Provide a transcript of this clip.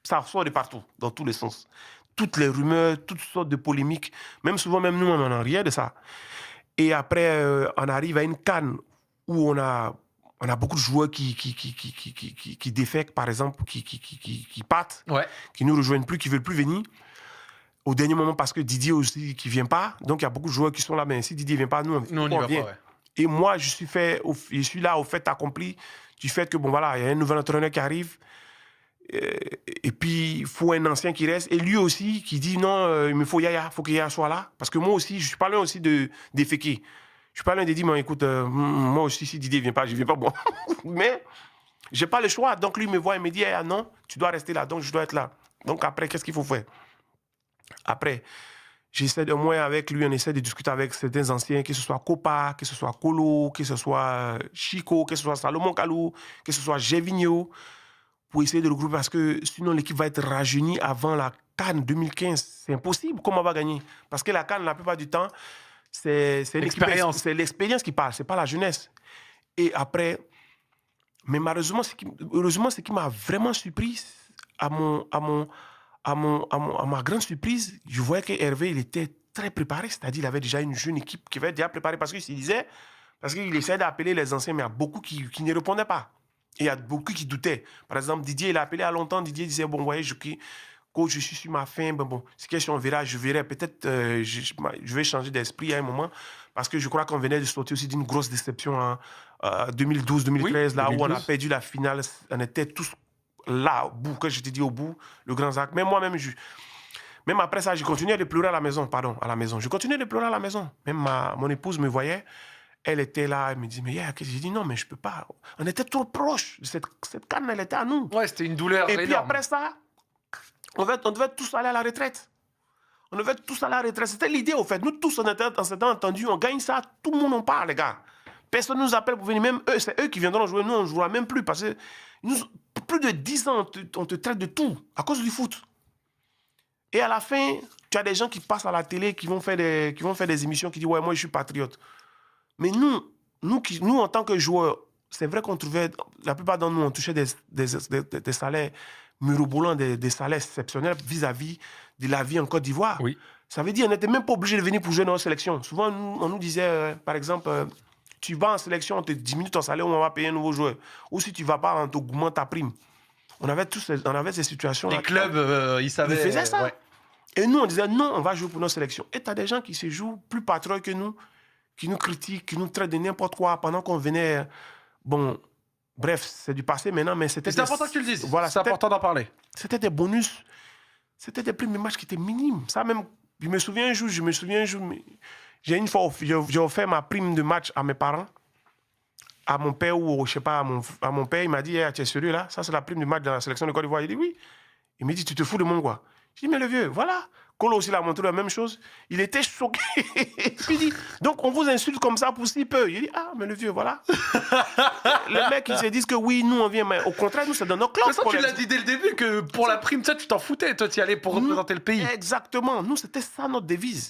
Ça sort de partout, dans tous les sens. Toutes les rumeurs, toutes sortes de polémiques. Même souvent, même nous, on n'en a rien de ça. Et après, on arrive à une CAN où on a beaucoup de joueurs qui défectent, par exemple, qui partent, Ouais. qui ne nous rejoignent plus, qui ne veulent plus venir. Au dernier moment, parce que Didier aussi qui ne vient pas. Donc, il y a beaucoup de joueurs qui sont là. Mais si Didier ne vient pas, nous, Nous, on n'y va vient. pas, ouais. Et moi, je suis là au fait accompli du fait que, bon, voilà, il y a un nouvel entraîneur qui arrive. Et puis, il faut un ancien qui reste. Et lui aussi, qui dit, non, il me faut Yaya, il faut que Yaya soit là. Parce que moi aussi, je suis pas loin aussi de déféquer. Je suis pas loin de dire, bon, écoute, moi aussi, si Didier ne vient pas, je ne viens pas, bon. Mais, j'ai pas le choix. Donc, lui me voit et me dit, Yaya, non, tu dois rester là, donc je dois être là. Donc, après, qu'est-ce qu'il faut faire? Après, j'essaie de, moi, avec lui, on essaie de discuter avec certains anciens, que ce soit Kopa, que ce soit Kolo, que ce soit Chico, que ce soit Salomon Kalou, que ce soit Gervinho, pour essayer de regrouper, parce que sinon l'équipe va être rajeunie avant la CAN 2015. C'est impossible. Comment on va gagner? Parce que la CAN, la plupart du temps, c'est L'expérience. C'est l'expérience qui parle, c'est pas la jeunesse. Et après, mais malheureusement, heureusement, ce qui m'a vraiment surpris, à ma grande surprise, je voyais que Hervé, il était très préparé, c'est-à-dire il avait déjà une jeune équipe qui avait déjà préparé, parce qu'il disait, parce qu'il essayait d'appeler les anciens, mais il y a beaucoup qui ne répondaient pas. Et il y a beaucoup qui doutaient. Par exemple, Didier, il a appelé à longtemps, Didier disait, bon, voyez, coach, je suis sur ma fin, bon, c'est question, on verra, je verrai, peut-être je vais changer d'esprit à un moment, parce que je crois qu'on venait de sortir aussi d'une grosse déception en 2012-2013, Oui, là 2012. où on a perdu la finale, on était tous là, au bout, quand je t'ai dit au bout, le grand Zach. Mais moi-même, même après ça, j'ai continué de pleurer à la maison, Je continuais de pleurer à la maison. Même mon épouse me voyait, elle était là, elle me dit, mais yeah, j'ai dit non, mais je peux pas. On était trop proches. Cette canne, elle était à nous. Ouais, c'était une douleur Et énorme. puis après ça, on devait tous aller à la retraite. On devait tous aller à la retraite. C'était l'idée, au fait. Nous tous, on s'était entendus, on gagne ça, tout le monde en parle, les gars. Personne ne nous appelle pour venir, même eux, c'est eux qui viendront jouer. Nous, on ne jouera même plus, parce que plus de 10 ans, on te traite de tout, à cause du foot. Et à la fin, tu as des gens qui passent à la télé, qui vont faire des émissions, qui disent, ouais, moi, je suis patriote. Mais nous en tant que joueurs, c'est vrai qu'on trouvait, la plupart d'entre nous, on touchait des salaires mirobolants, des salaires exceptionnels vis-à-vis de la vie en Côte d'Ivoire. Oui. Ça veut dire qu'on n'était même pas obligé de venir pour jouer dans nos sélections. Souvent, on nous disait, par exemple, tu vas en sélection, on te diminue ton salaire, on va payer un nouveau joueur. Ou si tu ne vas pas, on t'augmente ta prime. On avait ces situations-là. Les clubs, ils savaient. Ils faisaient ça. Ouais. Et nous, on disait, non, on va jouer pour nos sélections. Et tu as des gens qui se jouent plus patriotes que nous, qui nous critiquent, qui nous traitent de n'importe quoi pendant qu'on venait. Bon, bref, c'est du passé maintenant, mais c'était. C'est important que tu le dises. Voilà, c'est important d'en parler. C'était des bonus. C'était des primes de match qui étaient minimes. Ça, même, je me souviens un jour, j'ai une fois, j'ai offert ma prime de match à mes parents, à mon père ou, je sais pas, à mon père. Il m'a dit, hey, tu es sérieux là? Ça, c'est la prime de match de la sélection de Côte d'Ivoire. Il dit oui. Il me dit, tu te fous de mon quoi? Je dis, mais le vieux, voilà. Kolo aussi l'a montré la même chose. Il était choqué. Puis il dit, donc on vous insulte comme ça pour si peu. Il dit, ah, mais le vieux, voilà. Les mecs, ils se disent que oui, nous, on vient, mais au contraire, nous, c'est dans nos clubs. Mais ça, tu l'as dit dès le début, que pour la prime, ça, tu t'en foutais. Toi, tu y allais pour représenter le pays. Exactement. Nous, c'était ça notre devise.